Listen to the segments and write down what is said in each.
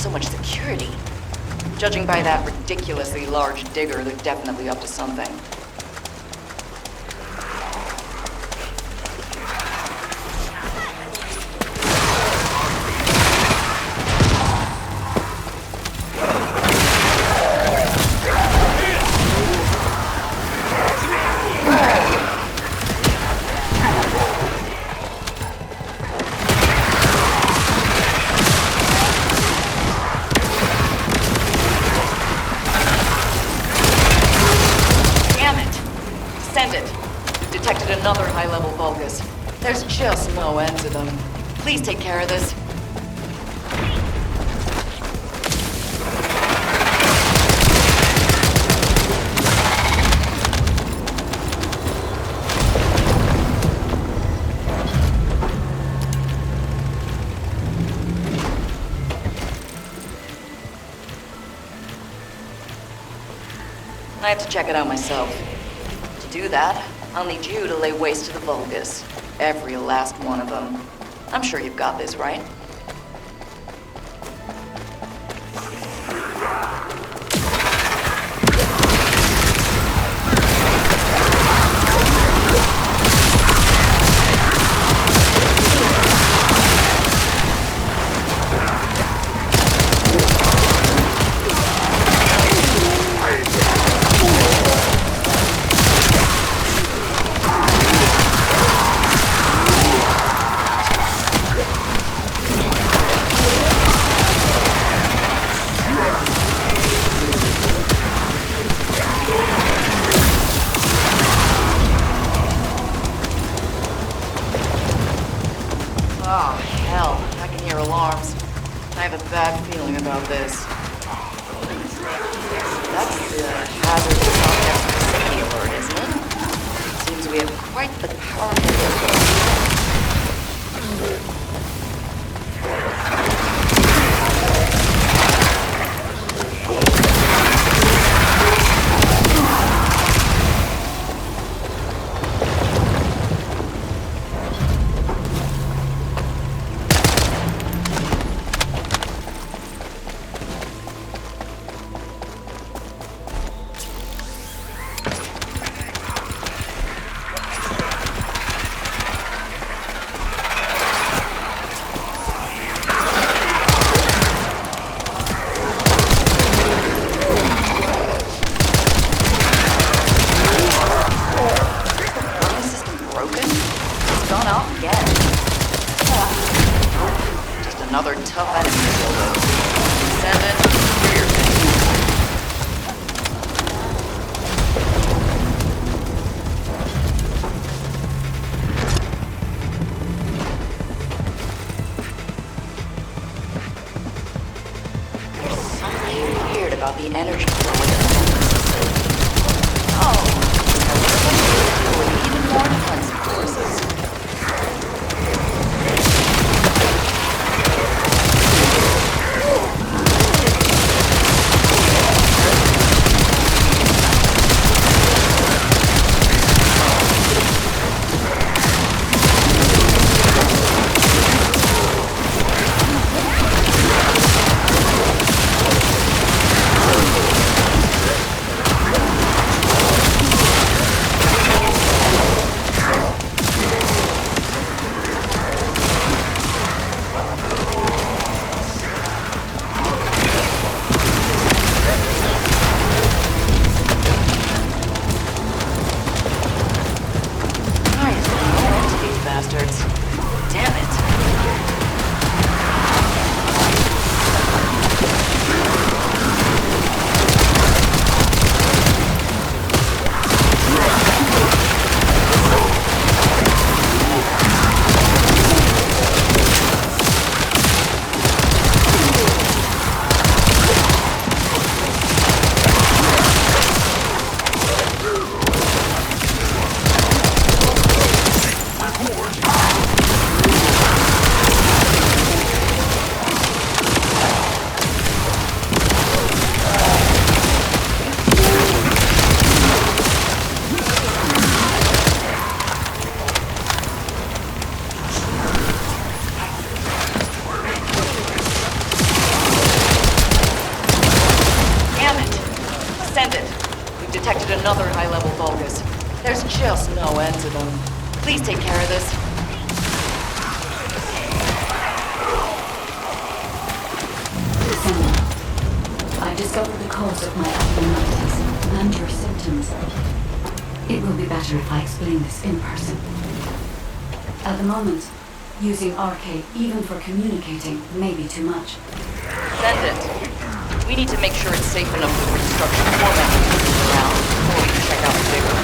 so much security. Judging by that ridiculously large digger, they're definitely up to something. Another high-level Vulgus. There's just no end to them. Please take care of this. I have to check it out myself. To do that, I'll need you to lay waste to the Vulgus. Every last one of them. I'm sure you've got this, right? Oh, hell. I can hear alarms. I have a bad feeling about this. That's the hazardous object proximity alert, isn't it? Seems we have quite the powerful vehicle. Another tough enemy to deal with. Descendant, do your thing. There's something weird about the energy flow within the system. Oh, with even more defensive forces. Descendant, we've detected another high-level Vulgus. There's just no end to them. Please take care of this. Descendant, I've discovered the cause of my abnormalities and your symptoms. It will be better if I explain this in person. At the moment, using RK even for communicating may be too much. Descendant, we need to make sure it's safe enough for the construction format to move around before we can check out the digger.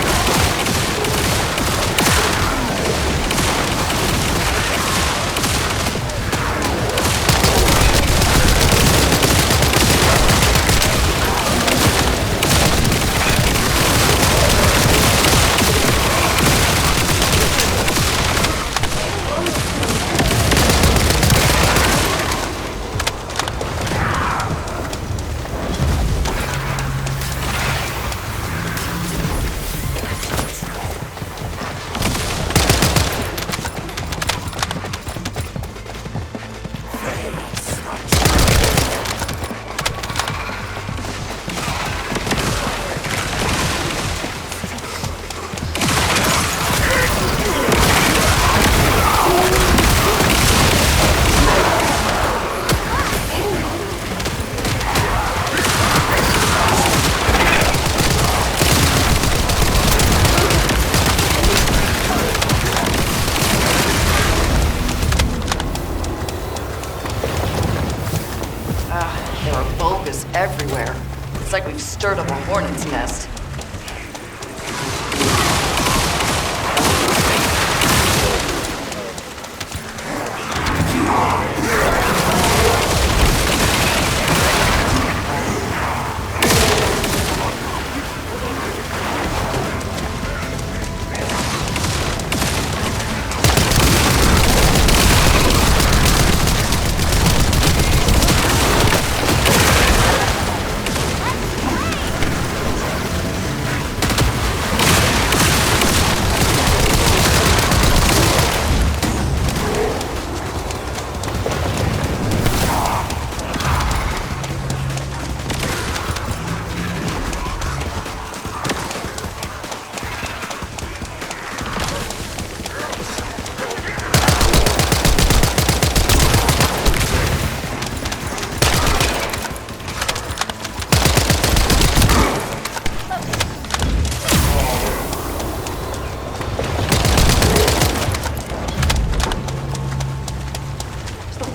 There are Vulgus everywhere. It's like we've stirred up a hornet's nest.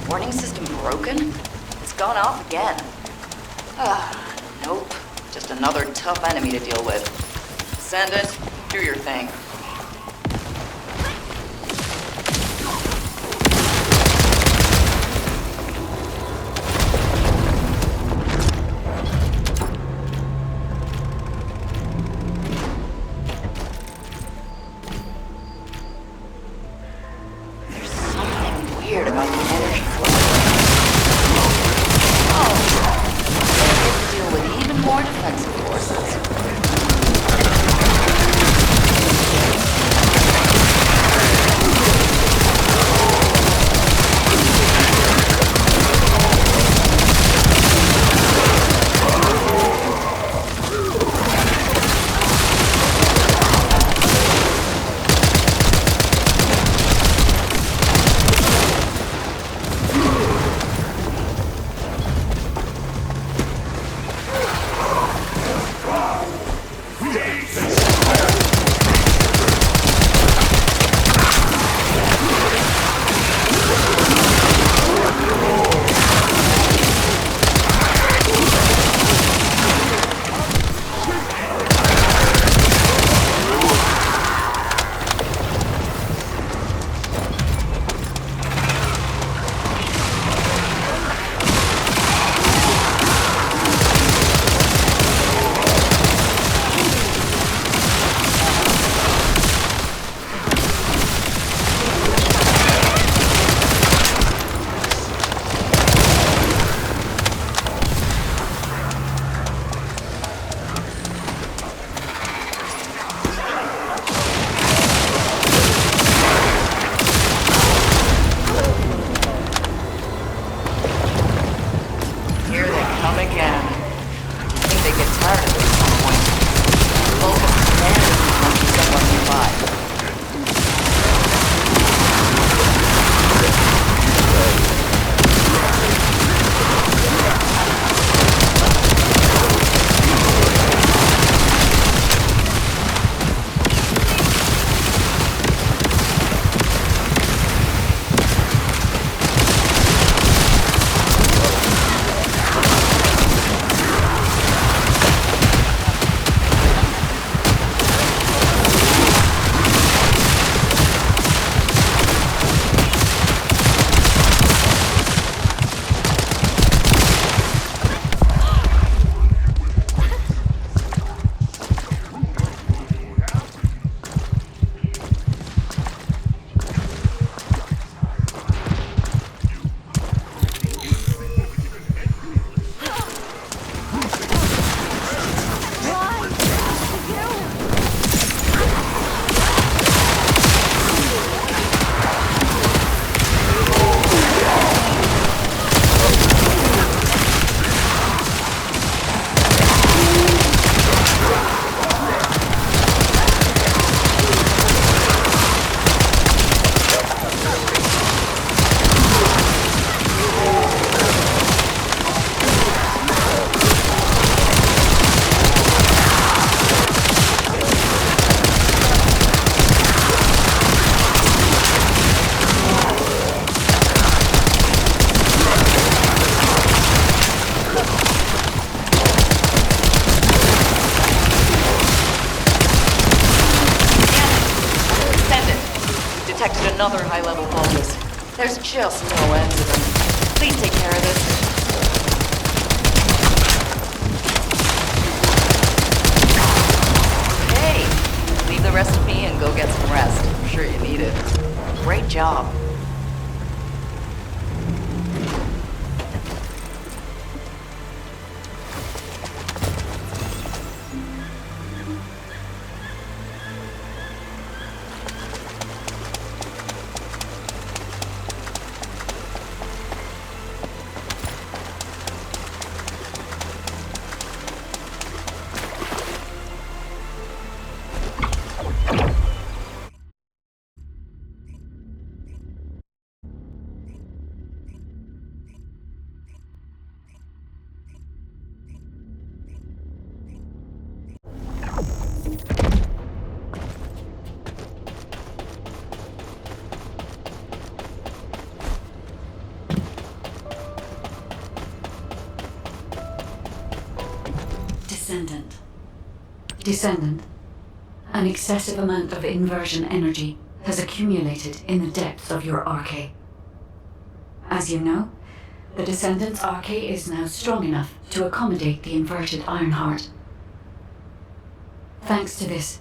Warning system broken? It's gone off again. Nope. Just another tough enemy to deal with. Descendant, do your thing. There's something weird about the energy flow. Deal with even more defensive forces. detected another high-level cultist. There's just no end to them. Please take care of this. Okay, leave the rest of me and go get some rest. I'm sure you need it. Great job. Descendant. Descendant. An excessive amount of inversion energy has accumulated in the depths of your arche. As you know, the Descendant's arche is now strong enough to accommodate the inverted Ironheart. Thanks to this,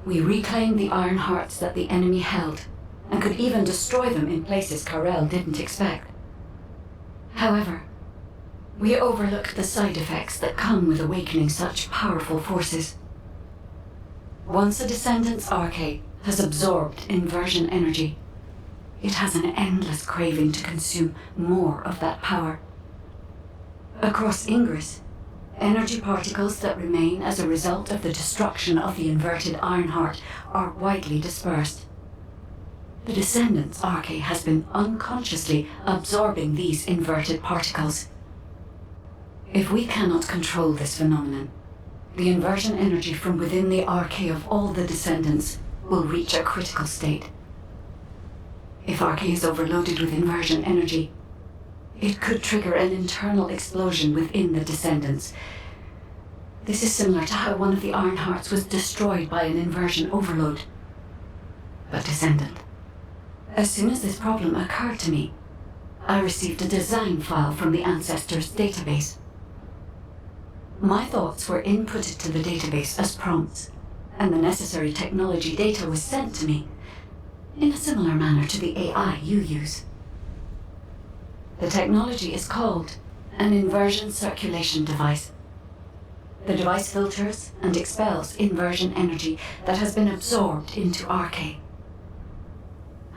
we reclaimed the Ironhearts that the enemy held, and could even destroy them in places Karel didn't expect. However, we overlooked the side effects that come with awakening such powerful forces. Once a Descendant's arche has absorbed inversion energy, it has an endless craving to consume more of that power. Across Ingress, energy particles that remain as a result of the destruction of the inverted Ironheart are widely dispersed. The Descendant's arche has been unconsciously absorbing these inverted particles. If we cannot control this phenomenon, the inversion energy from within the arche of all the Descendants will reach a critical state. If arche is overloaded with inversion energy, it could trigger an internal explosion within the Descendants. This is similar to how one of the Ironhearts was destroyed by an inversion overload. But Descendant, as soon as this problem occurred to me, I received a design file from the Ancestors database. My thoughts were inputted to the database as prompts, and the necessary technology data was sent to me, in a similar manner to the AI you use. The technology is called an inversion circulation device. The device filters and expels inversion energy that has been absorbed into arche.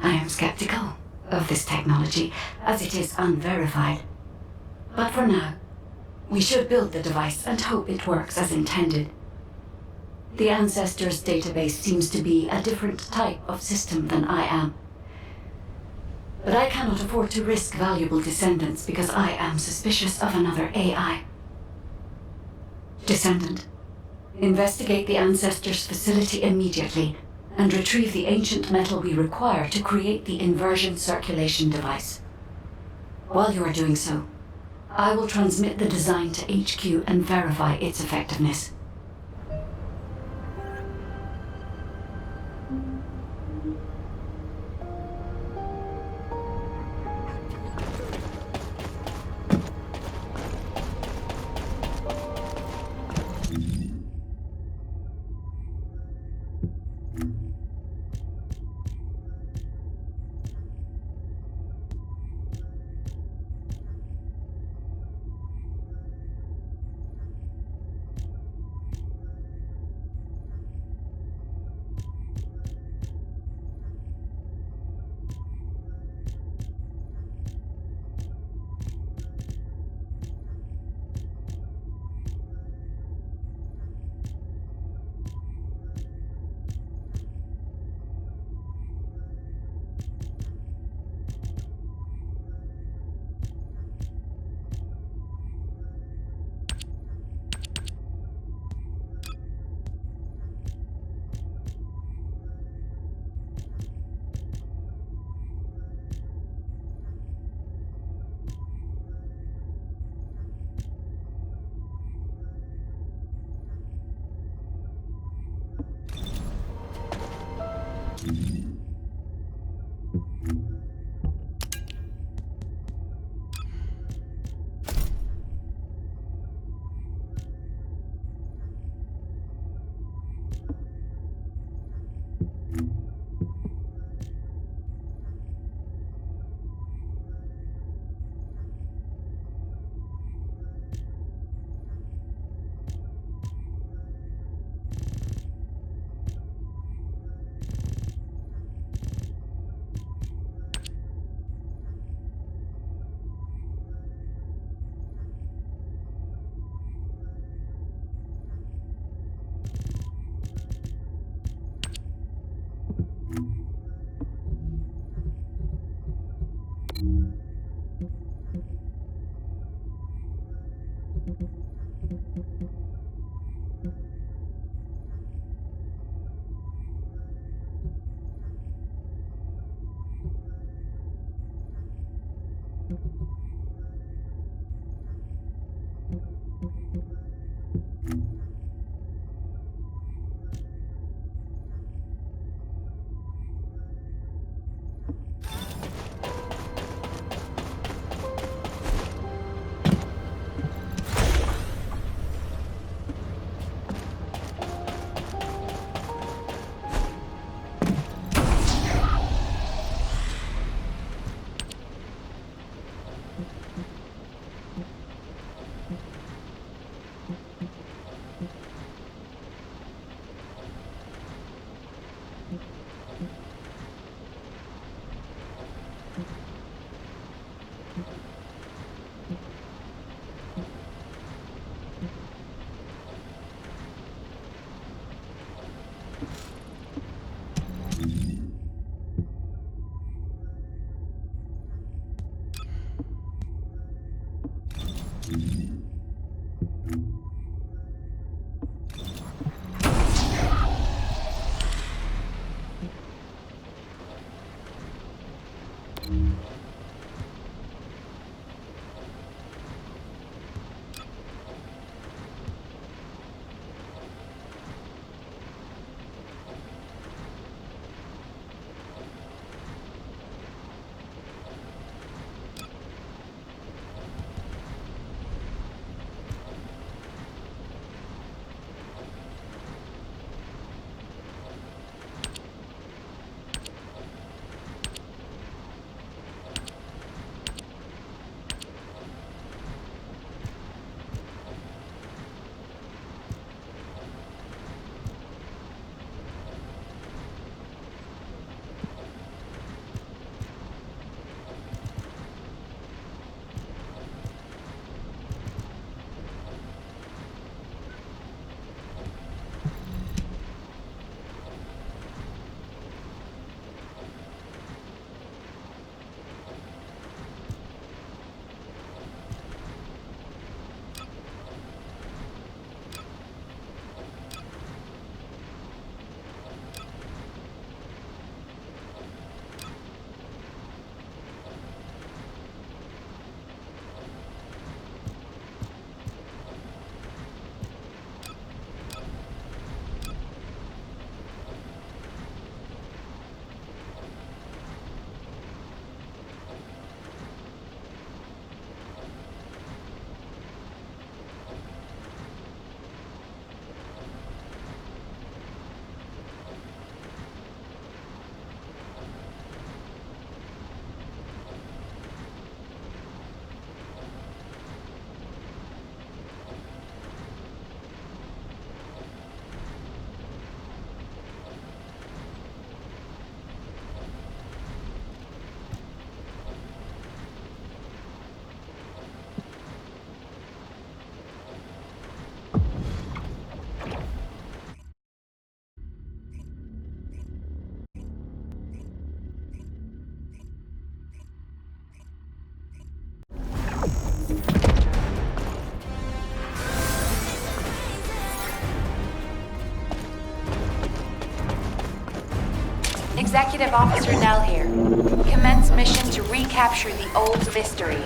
I am skeptical of this technology, as it is unverified. But for now, we should build the device and hope it works as intended. The Ancestors database seems to be a different type of system than I am. But I cannot afford to risk valuable Descendants because I am suspicious of another AI. Descendant, investigate the Ancestors facility immediately and retrieve the ancient metal we require to create the inversion circulation device. While you are doing so, I will transmit the design to HQ and verify its effectiveness. Executive Officer Nell here. Commence mission to recapture the old mystery.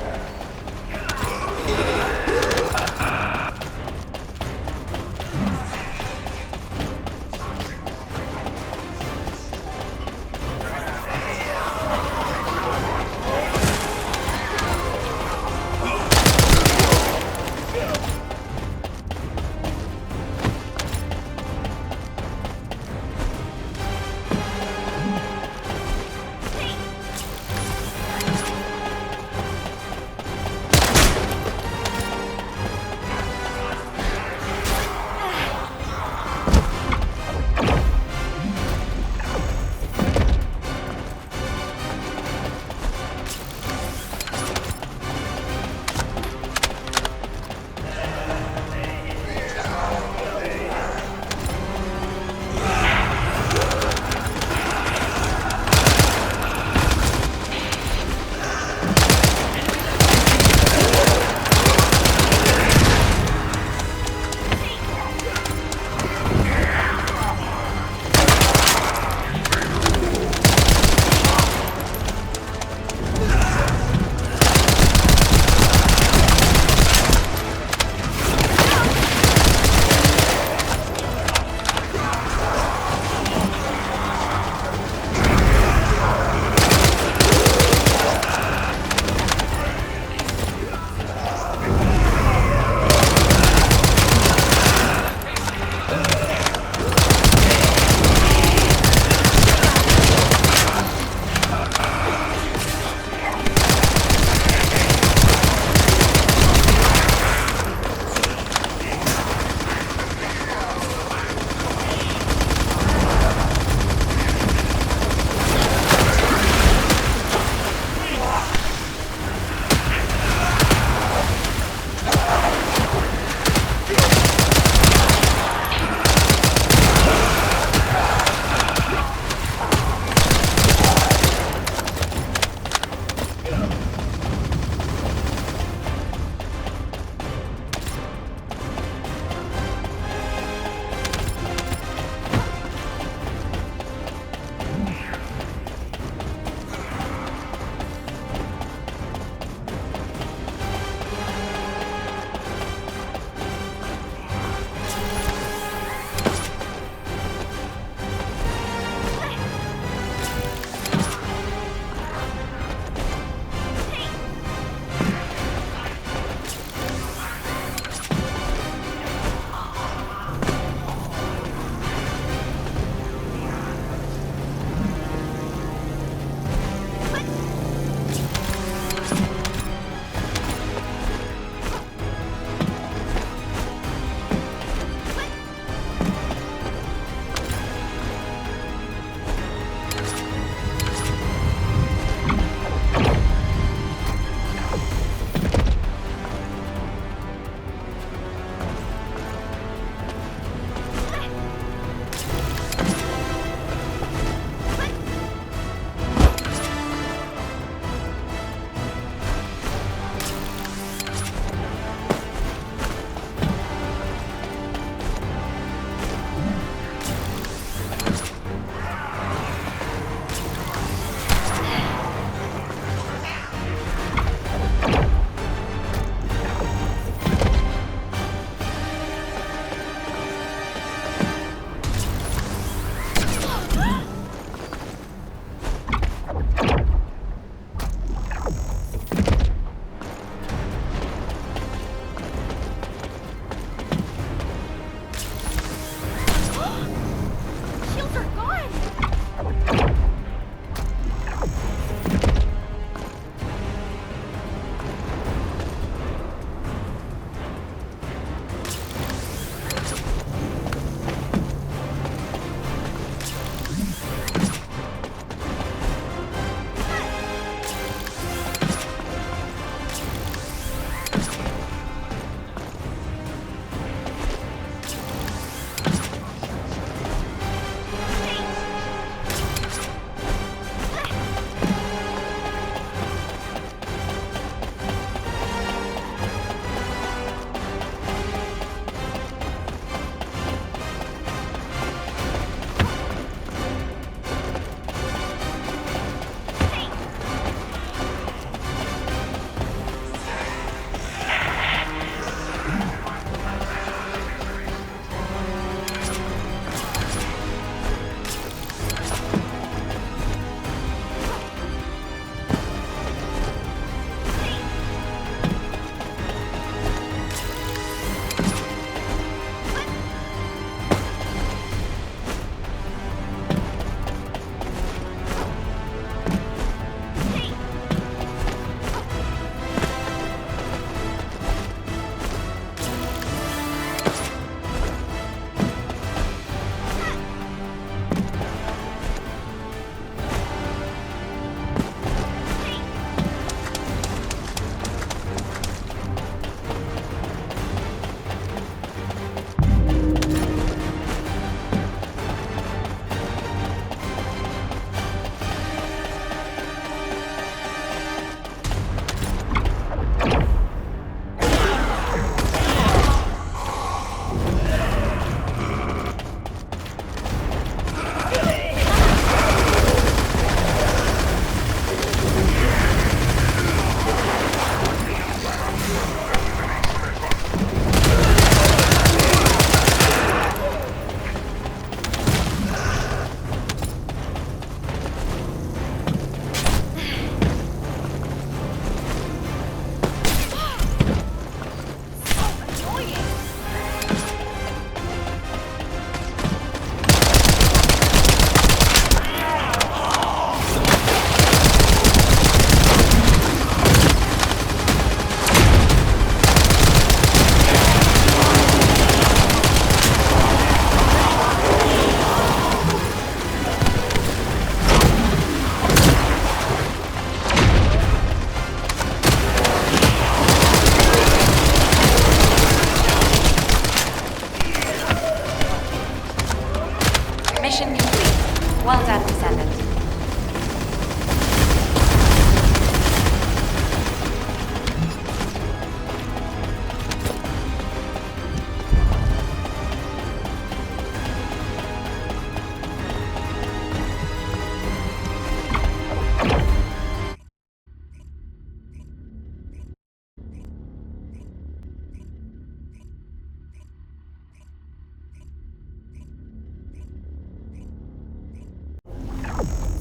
Mission complete. Well done, Descendant.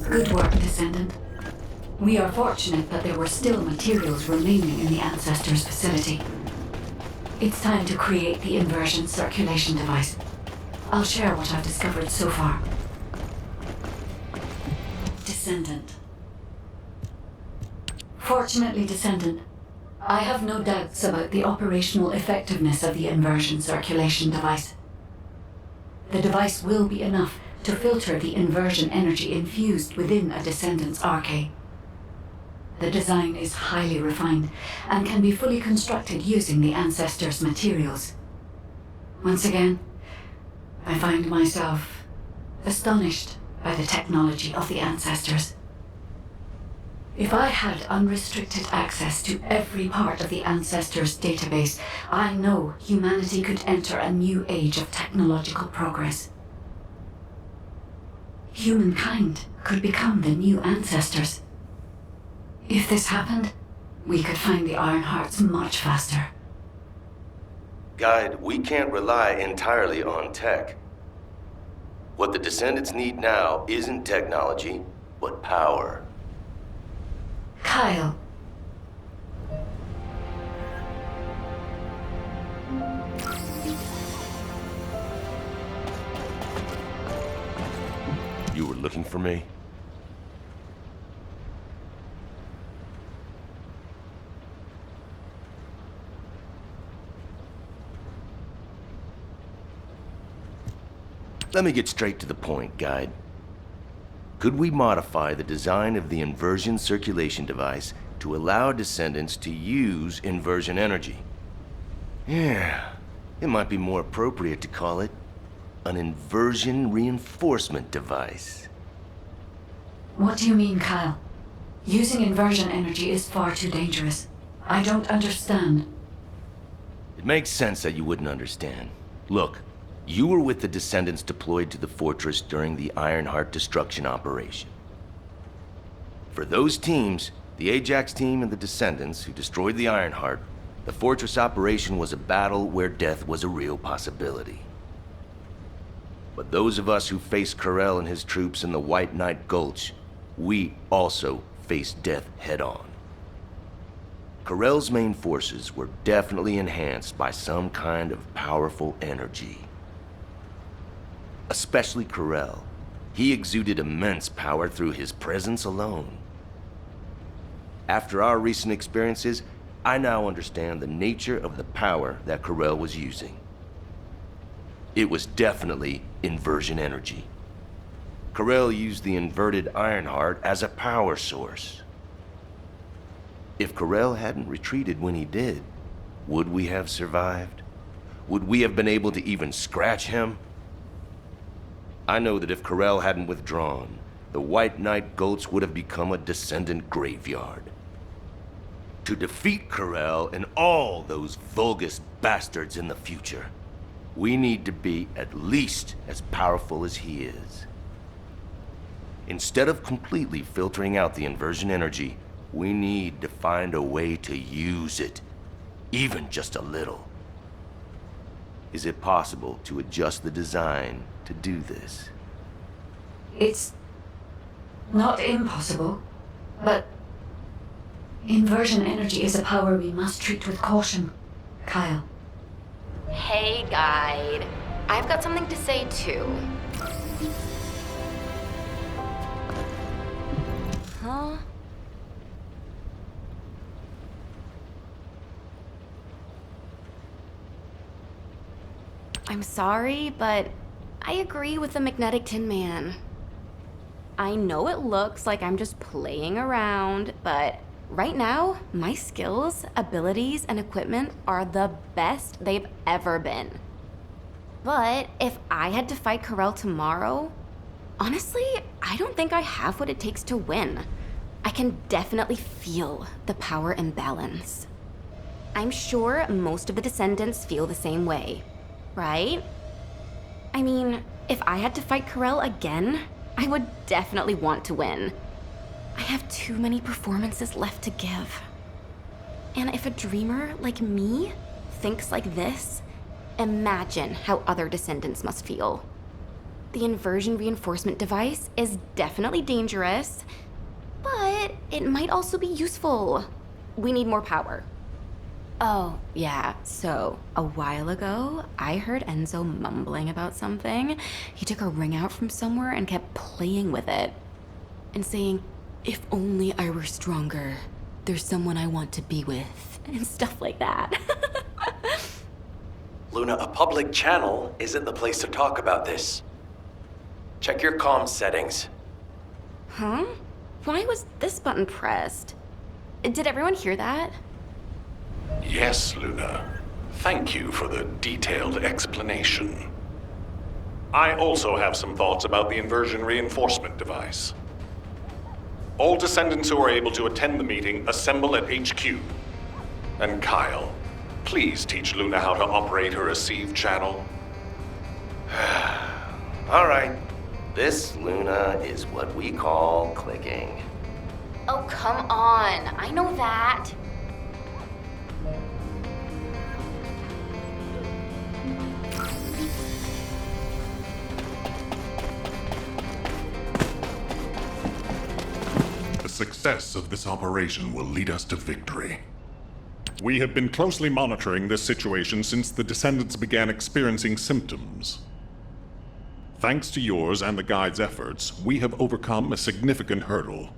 Good work, Descendant. We are fortunate that there were still materials remaining in the Ancestors' facility. It's time to create the inversion circulation device. I'll share what I've discovered so far. Descendant. Fortunately, Descendant, I have no doubts about the operational effectiveness of the inversion circulation device. The device will be enough to filter the inversion energy infused within a Descendant's arche. The design is highly refined and can be fully constructed using the Ancestors' materials. Once again, I find myself astonished by the technology of the Ancestors. If I had unrestricted access to every part of the Ancestors' database, I know humanity could enter a new age of technological progress. Humankind could become the new Ancestors. If this happened, we could find the Iron Hearts much faster. Guide, we can't rely entirely on tech. What the Descendants need now isn't technology, but power. Kyle. You were looking for me? Let me get straight to the point, Guide. Could we modify the design of the inversion circulation device to allow Descendants to use inversion energy? Yeah, it might be more appropriate to call it an inversion reinforcement device. What do you mean, Kyle? Using inversion energy is far too dangerous. I don't understand. It makes sense that you wouldn't understand. Look, you were with the Descendants deployed to the fortress during the Ironheart destruction operation. For those teams, the Ajax team and the Descendants who destroyed the Ironheart, the fortress operation was a battle where death was a real possibility. But those of us who faced Corell and his troops in the White Knight Gulch, we also faced death head-on. Corell's main forces were definitely enhanced by some kind of powerful energy. Especially Corell. He exuded immense power through his presence alone. After our recent experiences, I now understand the nature of the power that Corell was using. It was definitely inversion energy. Corell used the inverted Ironheart as a power source. If Corell hadn't retreated when he did, would we have survived? Would we have been able to even scratch him? I know that if Corell hadn't withdrawn, the White Knight Gulch would have become a Descendant graveyard. To defeat Corell and all those Vulgus bastards in the future, we need to be at least as powerful as he is. Instead of completely filtering out the inversion energy, we need to find a way to use it, even just a little. Is it possible to adjust the design to do this? It's not impossible, but inversion energy is a power we must treat with caution, Kyle. Hey, Guide. I've got something to say, too. Huh? I'm sorry, but I agree with the Magnetic Tin Man. I know it looks like I'm just playing around, but right now, my skills, abilities, and equipment are the best they've ever been. But if I had to fight Corell tomorrow, Honestly, I don't think I have what it takes to win. I can definitely feel the power imbalance. I'm sure most of the Descendants feel the same way, right? I mean, if I had to fight Corell again, I would definitely want to win. I have too many performances left to give. And if a dreamer like me thinks like this, imagine how other Descendants must feel. The inversion reinforcement device is definitely dangerous, but it might also be useful. We need more power. Oh, yeah, so a while ago, I heard Enzo mumbling about something. He took a ring out from somewhere and kept playing with it. And saying, "If only I were stronger. There's someone I want to be with." And stuff like that. Luna, a public channel isn't the place to talk about this. Check your comm settings. Huh? Why was this button pressed? Did everyone hear that? Yes, Luna. Thank you for the detailed explanation. I also have some thoughts about the inversion reinforcement device. All Descendants who are able to attend the meeting assemble at HQ. And Kyle, please teach Luna how to operate her receive channel. All right. This, Luna, is what we call clicking. Oh, come on. I know that. The success of this operation will lead us to victory. We have been closely monitoring this situation since the Descendants began experiencing symptoms. Thanks to yours and the Guide's efforts, we have overcome a significant hurdle.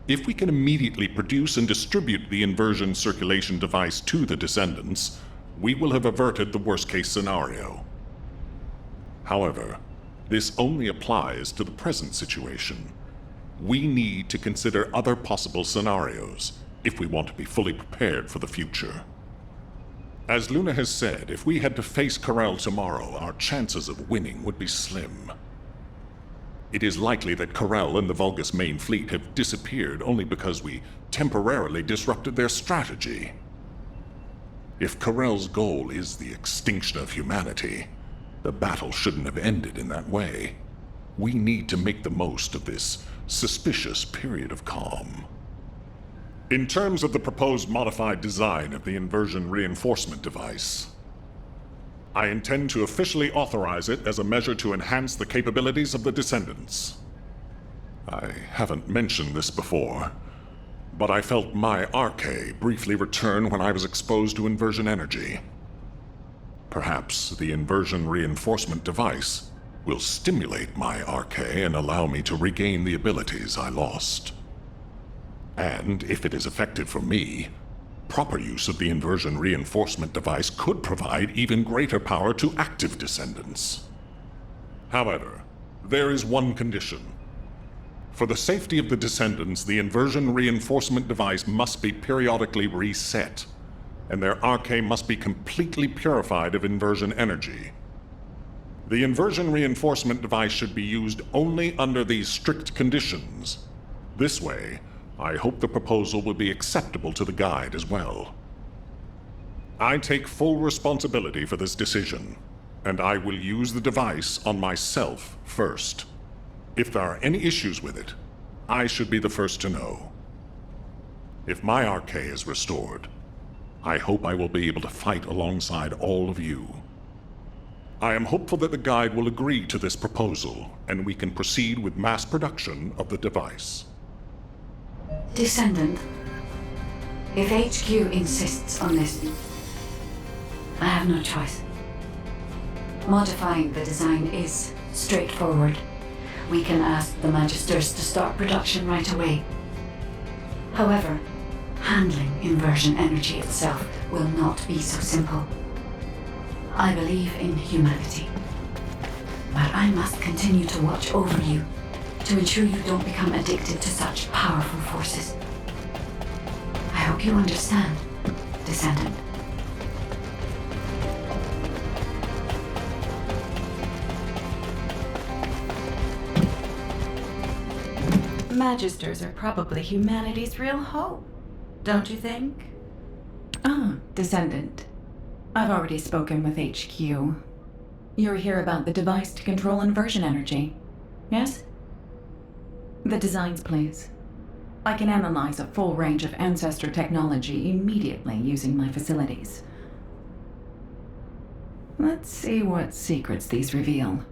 If we can immediately produce and distribute the inversion circulation device to the Descendants, we will have averted the worst-case scenario. However, this only applies to the present situation. We need to consider other possible scenarios if we want to be fully prepared for the future. As Luna has said, if we had to face Corell tomorrow, our chances of winning would be slim. It is likely that Corell and the Vulgus main fleet have disappeared only because we temporarily disrupted their strategy. If Corell's goal is the extinction of humanity, the battle shouldn't have ended in that way. We need to make the most of this suspicious period of calm. In terms of the proposed modified design of the inversion reinforcement device, I intend to officially authorize it as a measure to enhance the capabilities of the Descendants. I haven't mentioned this before, but I felt my RK briefly return when I was exposed to inversion energy. Perhaps the inversion reinforcement device will stimulate my RK and allow me to regain the abilities I lost. And if it is effective for me, proper use of the inversion reinforcement device could provide even greater power to active Descendants. However, there is one condition. For the safety of the Descendants, the inversion reinforcement device must be periodically reset, and their RK must be completely purified of inversion energy. The inversion reinforcement device should be used only under these strict conditions. This way, I hope the proposal will be acceptable to the Guide as well. I take full responsibility for this decision, and I will use the device on myself first. If there are any issues with it, I should be the first to know. If my RK is restored, I hope I will be able to fight alongside all of you. I am hopeful that the Guide will agree to this proposal, and we can proceed with mass production of the device. Descendant, if HQ insists on this, I have no choice. Modifying the design is straightforward. We can ask the Magisters to start production right away. However, handling inversion energy itself will not be so simple. I believe in humanity, but I must continue to watch over you to ensure you don't become addicted to such powerful forces. I hope you understand, Descendant. Magisters are probably humanity's real hope, don't you think? Ah, Descendant. I've already spoken with HQ. You're here about the device to control inversion energy, yes? The designs, please. I can analyze a full range of ancestor technology immediately using my facilities. Let's see what secrets these reveal.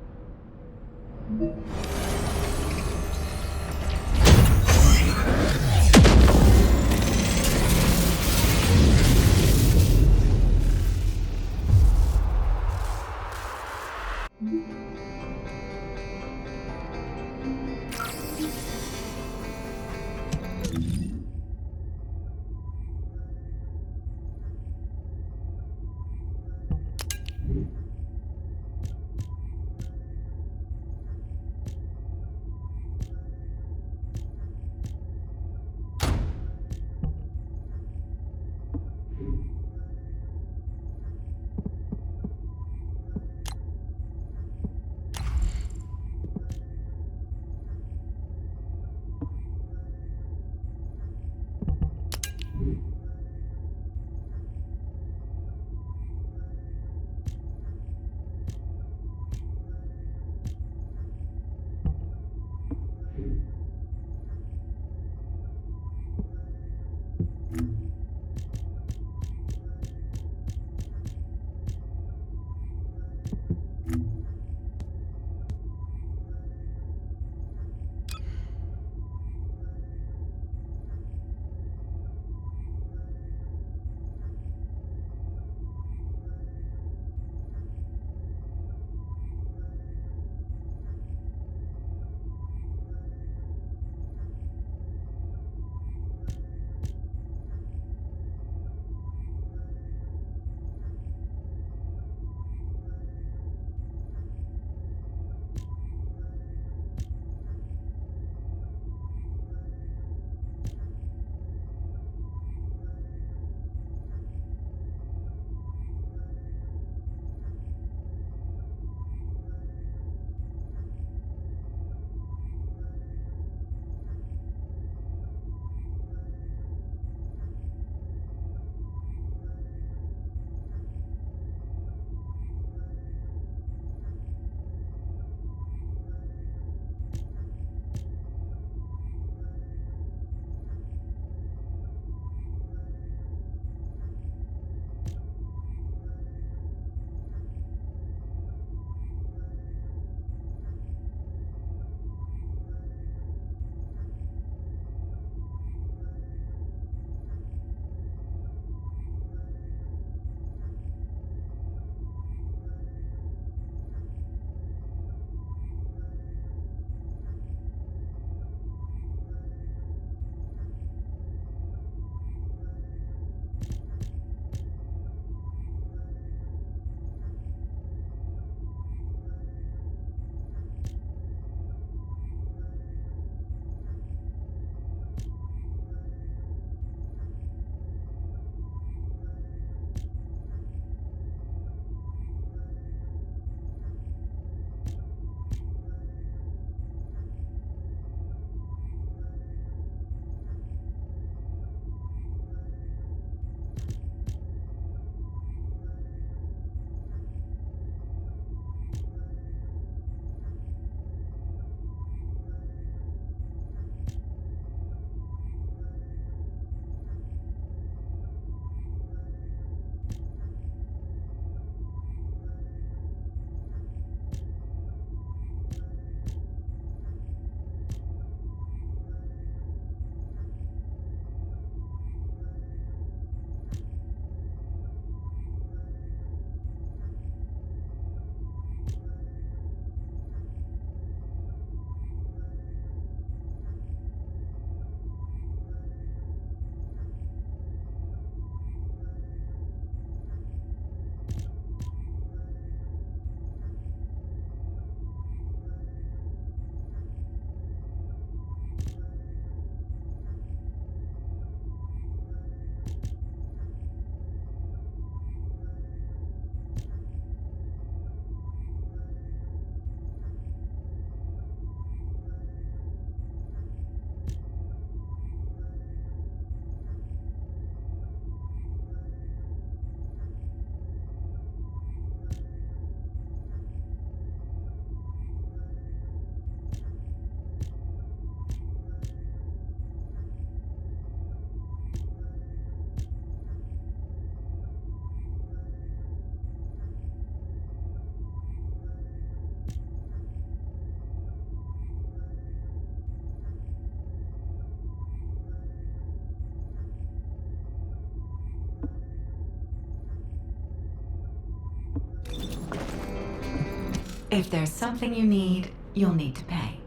If there's something you need, you'll need to pay.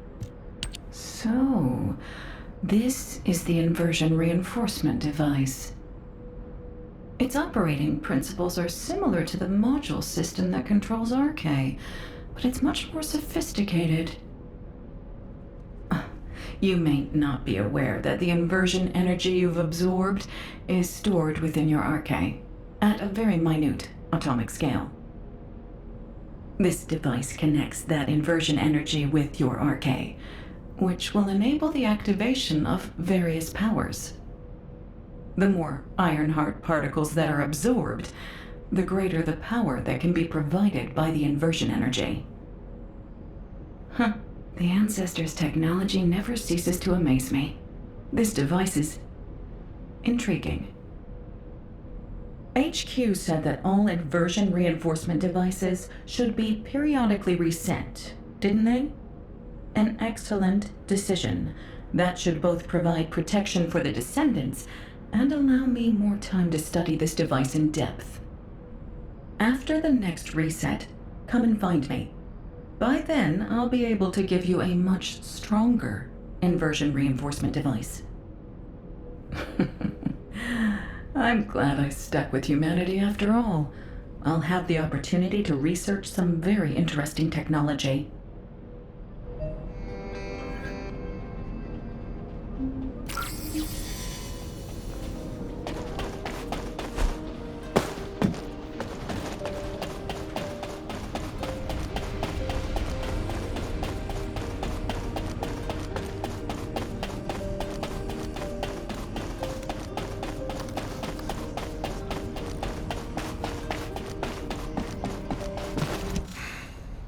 So, this is the inversion reinforcement device. Its operating principles are similar to the module system that controls RK, but it's much more sophisticated. You may not be aware that the inversion energy you've absorbed is stored within your RK at a very minute atomic scale. This device connects that inversion energy with your RK, which will enable the activation of various powers. The more Ironheart particles that are absorbed, the greater the power that can be provided by the inversion energy. The Ancestors' technology never ceases to amaze me. This device is intriguing. HQ said that all inversion reinforcement devices should be periodically reset, didn't they? An excellent decision. That should both provide protection for the Descendants and allow me more time to study this device in depth. After the next reset, come and find me. By then, I'll be able to give you a much stronger inversion reinforcement device. I'm glad I stuck with humanity after all. I'll have the opportunity to research some very interesting technology.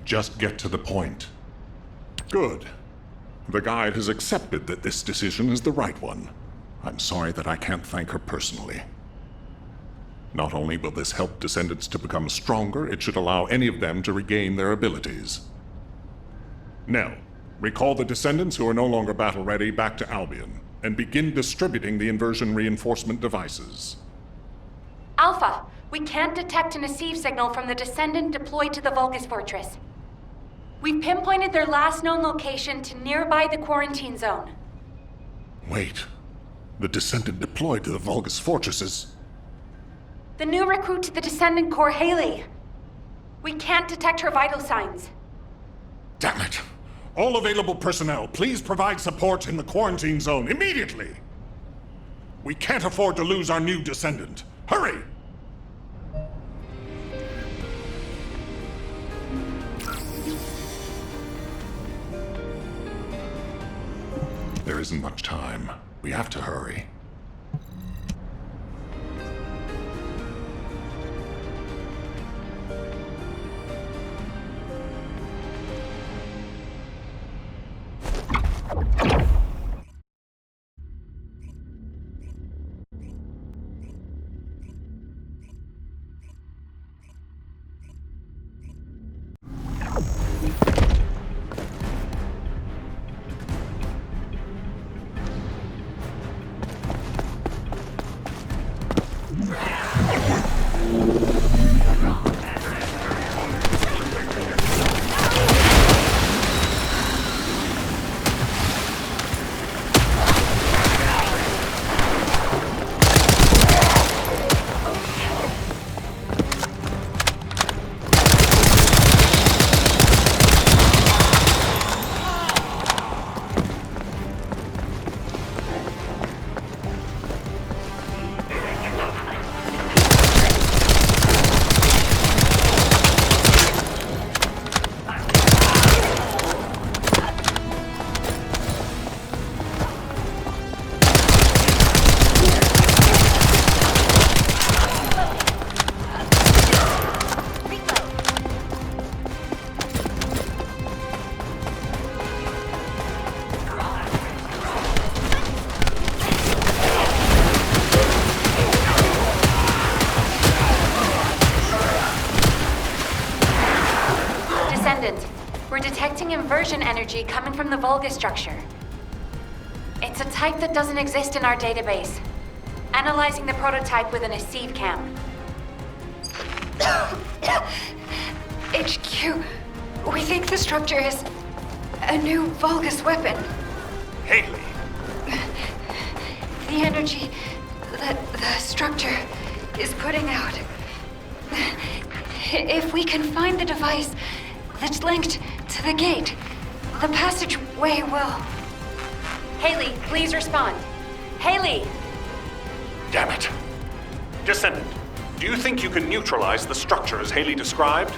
Just get to the point. Good. The guide has accepted that this decision is the right one. I'm sorry that I can't thank her personally. Not only will this help Descendants to become stronger, it should allow any of them to regain their abilities. Nell, recall the Descendants who are no longer battle-ready back to Albion, and begin distributing the inversion reinforcement devices. Alpha, we can't detect an receive signal from the Descendant deployed to the Vulgus Fortress. We've pinpointed their last known location to nearby the quarantine zone. Wait. The Descendant deployed to the Vulgus Fortresses? The new recruit to the Descendant Corps, Haley. We can't detect her vital signs. Damn it! All available personnel, please provide support in the quarantine zone immediately! We can't afford to lose our new Descendant. Hurry! There isn't much time. We have to hurry. We're detecting inversion energy coming from the Vulgus structure. It's a type that doesn't exist in our database. Analyzing the prototype with an receive cam. HQ, We think the structure is a new Vulgus weapon. Haley! The energy that the structure is putting out. If we can find the device that's linked to the gate, the passageway will... Haley, please respond. Haley! Damn it! Descendant, do you think you can neutralize the structure as Haley described?